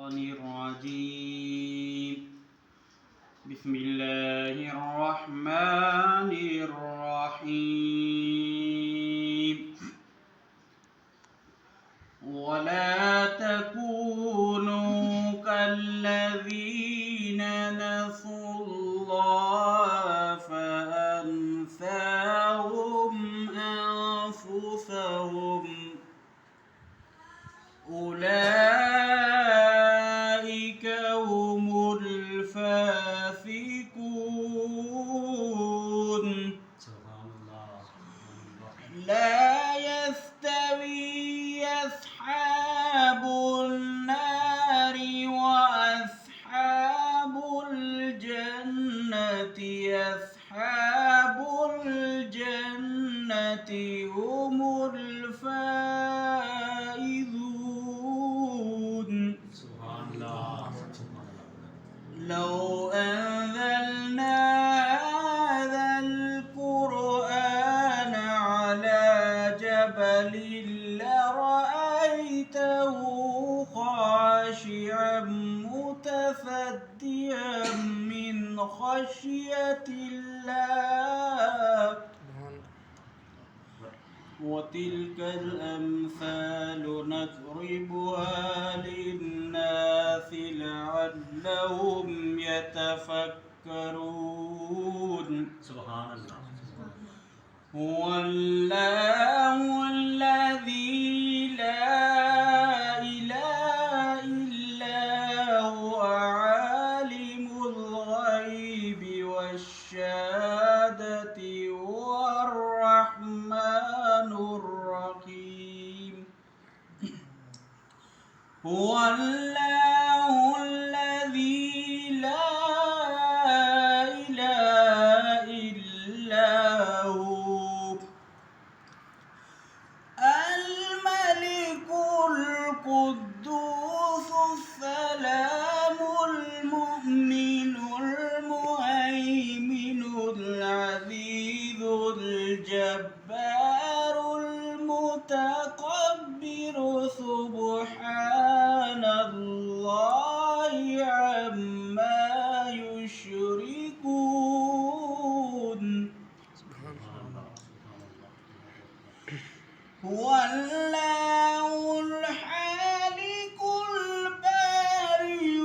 الشيطان الرجيم بسم الله الرحمن الرحيم ولا تكونوا كالذين نسوا الله فأنساهم أنفسهم أولئك هم الفاسقون لا يستوي أصحاب النار وأصحاب الجنة أصحاب الجنة هم الفائزون سبحان الله لو أنزلنا هذا القرآن على جبل لرأيته خاشعا متصدعا من خشية الله وتلك الأمثال نضربها للناس لعلهم يتفكرون سبحان الله هو الله الذي لا إله إلا هو عالم الغيب والشهادة هو الرحمن الرحيم هو الله الذي لا إله إلا هو الملك القدوس السلام المؤمن المهيمن العزيز الجبار المتكبر سبحان الله عما يشركون هو الله الخالق البارئ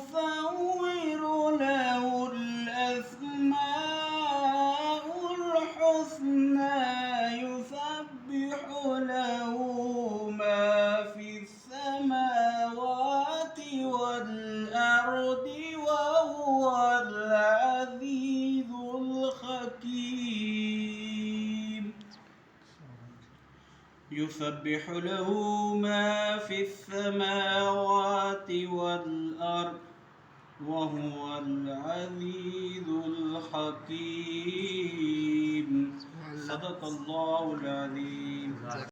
المصور له الأسماء الحسنى يسبح له ما في السماوات والأرض وهو العزيز الحكيم يسبح له ما في السماوات والأرض وهو العزيز الحكيم صدق الله العظيم